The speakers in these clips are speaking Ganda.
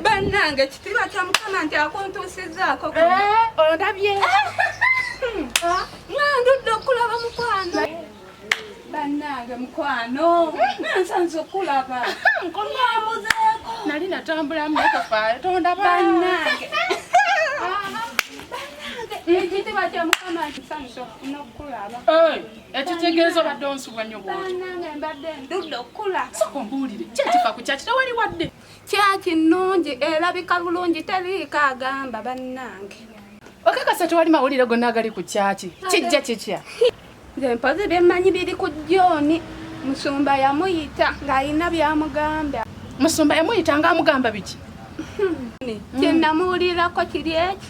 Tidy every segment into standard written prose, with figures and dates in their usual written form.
Bannange kitiba kya Mukama nti akuntuusizzaako ondabye ndudde okulaba mukwano bannange mukwano nansanze okulaba nkomyamuzeeko nali natambula mmotoka tondaba bannange ekitiba kya Mukama nti nsanze okukulaba ekitegeeza obadde onsubwa nnyo bw'oti bannange mbadde ndudde okulaba soko mbuulire kyekifa ku kyaki tewali wadde kyaki nnungi erabika bulungi teriiko agamba bannange okakasa tewali mawulire gonna agali ku kyaki kijja kikya nze mpozi byemmanyi biri ku John musumba yamuyita ng'alina byamugamba musumba yamuyita ng'amugamba biki kyennamuwulirako kiri eki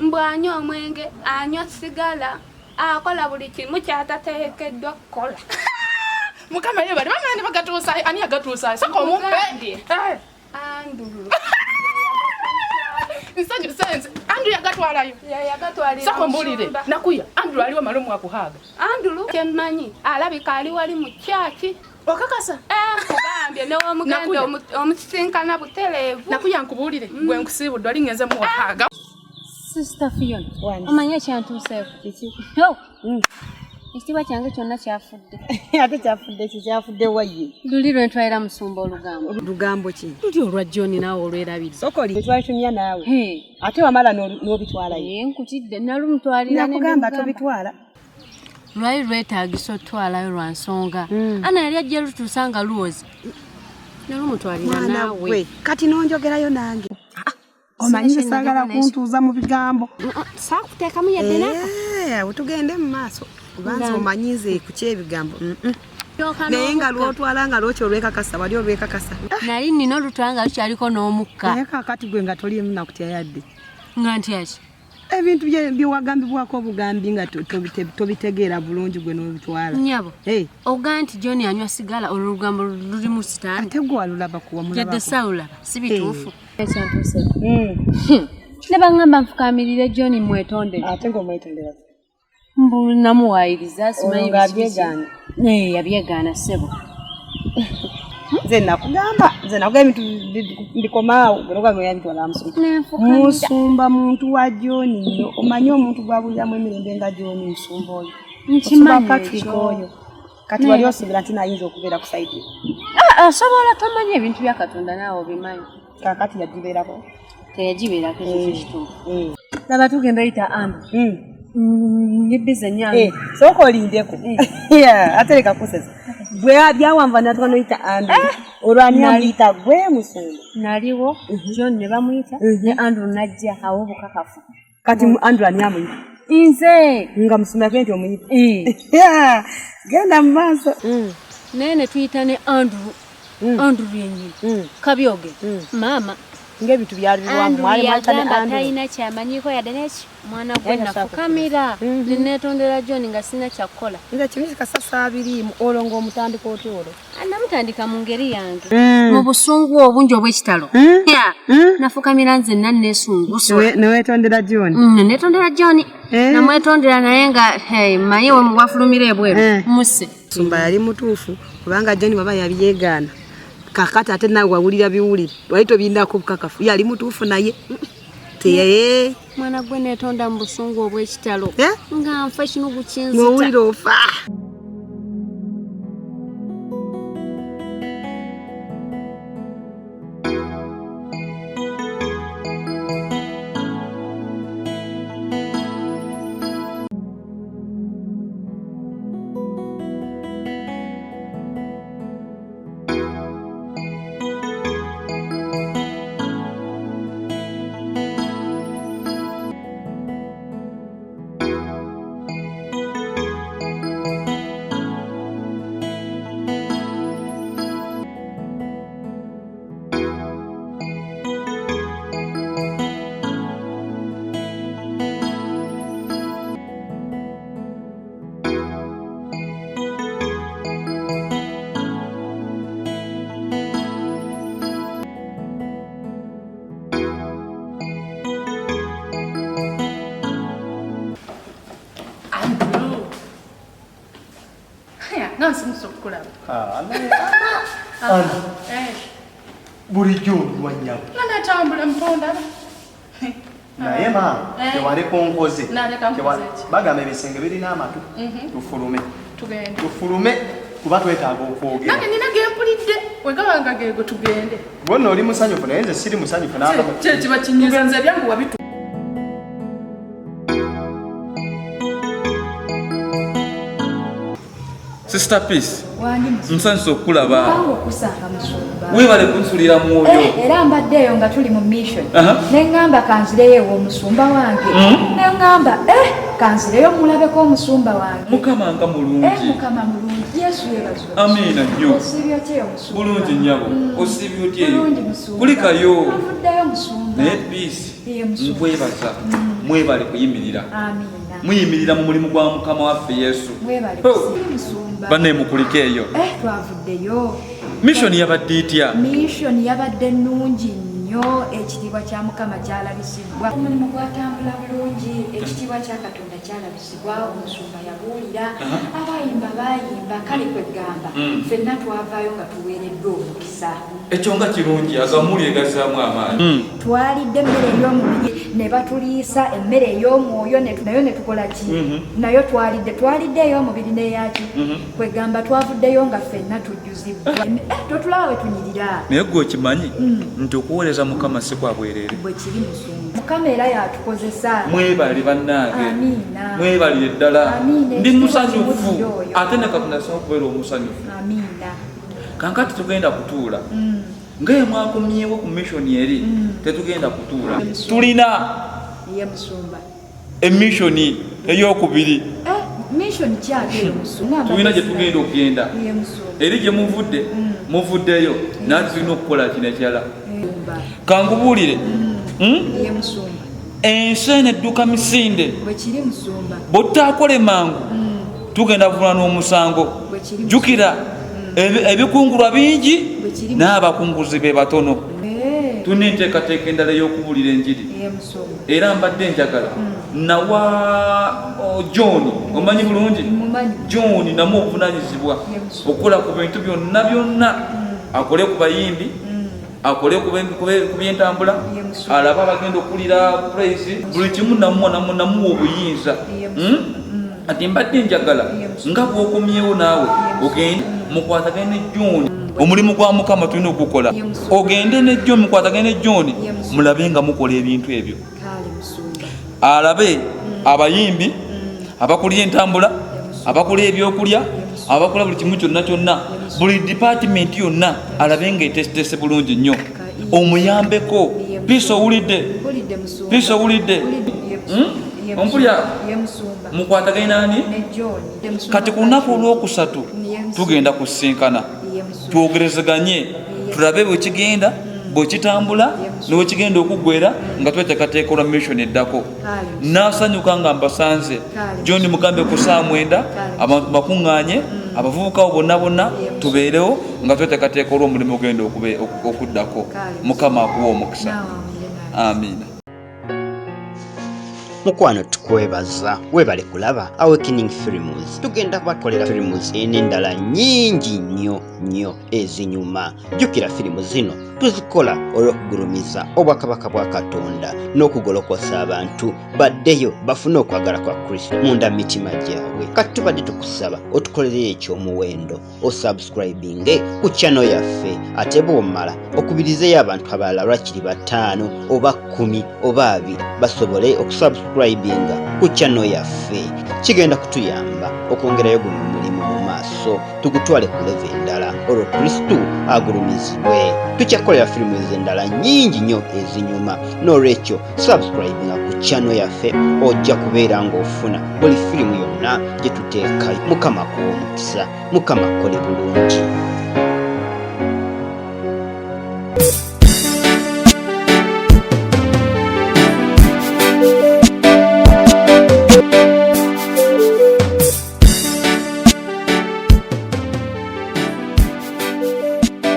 mbwanywa omwenge anywa sigala akola buli kimu kyatateekeddwa kukola Mukama ye bali bamani bagatuusa ani agatuusa sako omumpe Andulu Nsanje sense Andulu yagatwalayo yagatwalira sako mbulire nakuya Andulu aliwo malomu akuhaga Andulu kyemmanyi alabika ali wali mu kyaki okakasa kubambye ne omuganda omusisinkana butelevu nakuya nkubulire gwe nkusiibudde oli ngenze mu wahaga Sister Fiona omanya kyantuuseeko kiki Ekitiibwa kyange kyonna kyafudde. Ate kyafudde waye. Luli lwentwalira musumba olugambo. Lugambo ki? Luli olwa John naawe olwerabidde. Sokoli twatumya naawe. Ate wamala n'obitwala ye. Nkutidde nalumutwalira ne nakugamba tobitwala. Lwali lwetaagisa otwalayo lwa nsonga. Ana yali ajja lutusanga luwozi. Nalumutwalira naawe. Kati nonjogerayo nange. Omanyi saagala kuntuuza mu bigambo. Saakuteekamu yadde naka. Tugende mu maaso. Kubanza omanyize ku kyebigambo. Naye nga lwotwala nga lwokyo olwekakasa wali olwekakasa. Nali nina olutwala nga lukyaliko n'omukka. Naye kakati gwe nga toliimu nakutya yadde. Nga ntya ki? Ebintu byewagambibwako obugambi nga tobitegeera bulungi gwe n'obitwala. Nnyabo oga nti John anywa sigala olugambo lulimu sitaani. Ate gwe walulaba kuwa mulabako. Yadde saawulaba si bituufu. Ekyantuuseeko. Ne bangamba nfukamirire John mwetondere. Ate ng'omwetondera. Mbu namuwaayiriza simanyi abyegaana. Yabyegaana ssebo. Nze nakugamba ebintu bikomaawo gweroga mweyabitwala musumba muntu wa John omanyi omuntu gwabuliramu emirembe nga John musumba oyo nkimanyi oyo kati wali osuubira nti nayinza okubeera ku sayidi asobola tomanyi ebintu bya Katonda naawe obimanyi kakati yagibeerako teyagibeerako ekituufu laba tugenda yita ambi ngibize nyange sooka olindeko ate leka kusesa gwe byawanva natwa noyita Andrew olwani amuyita gwe musumba naliwo John ne bamuyita ne Andrew najja awo obukakafu kati Andrew ani amuyita nze nga musumba kenti omuyita genda mu maaso naye ne tuyita ne Andrew yennyini kabyoge maama ng'ebintu byali biwanvu mwali mwatane talina kyamanyiko yadde neki mwana gwe nafukamira neneetondera John nga sina kyakukola nze kimisi kasasa abiriimu olwo ng'omutandika oti olwo namutandika mu ngeri yange mu busungu obungi obw'ekitalo nafukamira nze nanneesunguswa neweetondera John neetondera John namwetondera naye nga manye wafulumira ebweru musse musumba yali mutuufu kubanga John baba yabyegaana kakati ate nawe wawulira biwulire wali tobindako bukakafu yali mutuufu naye mwana gwe neetonda mu busungu obw'ekitalo nga nfa kino gukinzita ng'owulira ofa Nansi musokulaba. Bulijjo wanyabo. Natambula mponda. Naye ma tewaleko nkoze. Bagamba ebisenge birina amatu. Tufulume kuba twetaaga okwogera. Nange nina gempulidde wegabanga geego tugende. Bonna oli musanyufu naye nze siri musanyufu n'aba. Kiba kinyiza nze byangu wabitu. Sister Peace. Msanso okulaba. Bango kusanga musumba. Webale kunsulira mwoyo. Era mbaddeyo nga tuli mu mission. Ne ngamba kanzireyo omusumba wange. Ne ngamba kanzireyo mulabeko omusumba wange. Mukama nga mulungi. Mukama mulungi. Yesu yebazo. Amina nnyo. Osibyo tye omusumba. Bulungi nnyabo. Osibyo tye. Bulungi musumba. Kulikayo. Avuddeyo musumba. Ne Peace. Mwebaza. Mwebale kuyimirira. Amina. Muyimirira mu mulimu gwa Mukama waffe Yesu. Mwebale musumba. Banne mukulikeeyo. Twavuddeyo. Mission yabadde etya? Mission yabadde nnungi nnyo, ekitiibwa kya Mukama kyalabisibwa. Omulimu gwatambula bulungi, ekitiibwa kya Katonda kyalabisibwa, omusumba yabuulira, abayimba baayimba, kale kwegamba ffenna twavaayo nga tuweereddwa omukisa. Ekyo nga kirungi, agamuli egazaamu amaanyi. Twalidde emmere ey'omubiri ne batuliisa emmere ey'omwoyo nayo ne tukola ki? Nayo twalidde ey'omubiri n'eyaki? Kwegamba twavuddeyo nga ffenna tujjuzibwa. Totulaba we tunyirira. Naye gwe okimanyi nti okuweereza Mukama si kwa bwereere. Bwe kiri musumba. Mukama era yatukozesa. Mwebale bannange. Amiina. Mwebalire ddala. Amiina. Ndi musanyufu. Ate ne Katonda asobola okubeera omusanyufu. Amiina. Kankati tugenda kutuula. Ngaye mwakomyewo ku mission eri tetugenda kutuula. Tulina ye musumba emmission ey'okubiri. Mission kyate musumba. Tulina gye tugenda okugenda. Ye musumba. Eri gye muvuddeyo naate tulina okukola kino ekirala. Kangubuulire. Ye musumba. Ensi eno edduka misinde. Bwe kiri musumba. Bw'otaakole mangu tugenda kuvuna n'omusango. Jjukira ebikungulwa bingi n'abakunguzi be batono. Tulina enteekateeka endala ey'okubuulira enjiri. Era mbadde njagala nawa John, omanyi bulungi? John namu obuvunaanyizibwa okukola ku bintu byonna, akole ku bayimbi, akole ku byentambula, alabe abagenda okulira praise, buli kimu namuwa obuyinza. Ati mbadde njagala nga bw'okomyewo naawe ogende mukwatagane ne John. Omulimu gwa Mukama tulina okukola. Ogende ne John, mukwatagane ne John, mulabe nga mukola ebintu ebyo. Alabe abayimbi, abakulira entambula, abakulira ebyokulya, abakola buli kimu kyonna, buli department yonna alabe nga etesitese bulungi nnyo. Omuyambeko. Peace owulidde? Ompulya mukwatagane nani? Kati ku lunaku olwokusatu tugenda kusinkana twogerezeganye tulabe bwe kigenda bwe kitambula ne kigenda okuggwera nga tweteekateeka olwa mission eddako. N'asanyuka nga mbasanze John mugambe ku saa 9 abantu bakuŋŋaanye abavubuka bonna tubeerewo nga tweteekateeka olw'omulimu ogenda okuddako. Mukama akuwa omukisa. Amiina. Mukwano tukwebaza webale kulaba Awakening Films. Tugenda kubakolera films endala nyingi nnyo ezinyuma. Jjukira firimu zino tuzikola olw'okugulumiza obwakabaka bwa Katonda n'okugolokosa abantu baddeyo bafune okwagala kwa Kristo munda mitima gyabwe. Kati tubadde tukusaba otukolere ekyomuwendo osubscribinge ku channel yaffe, ate bw'omala okubirizeyo abantu abalala lwakiri 5 oba 10 oba 2 basobole okusubscribinga ku channel yaffe. Kigenda kutuyamba okwongerayo guno mulimu mu maaso tugutwale ku level endala olwo Kristo agulumizibwe. Tukyakolera firimu endala nyingi nnyo ezinyuma, n'olwekyo subscribinga ku channel yaffe ojja kubeera ng'ofuna buli firimu yonna gye tuteekayo. Mukama kuwa omukisa, Mukama kole bulungi.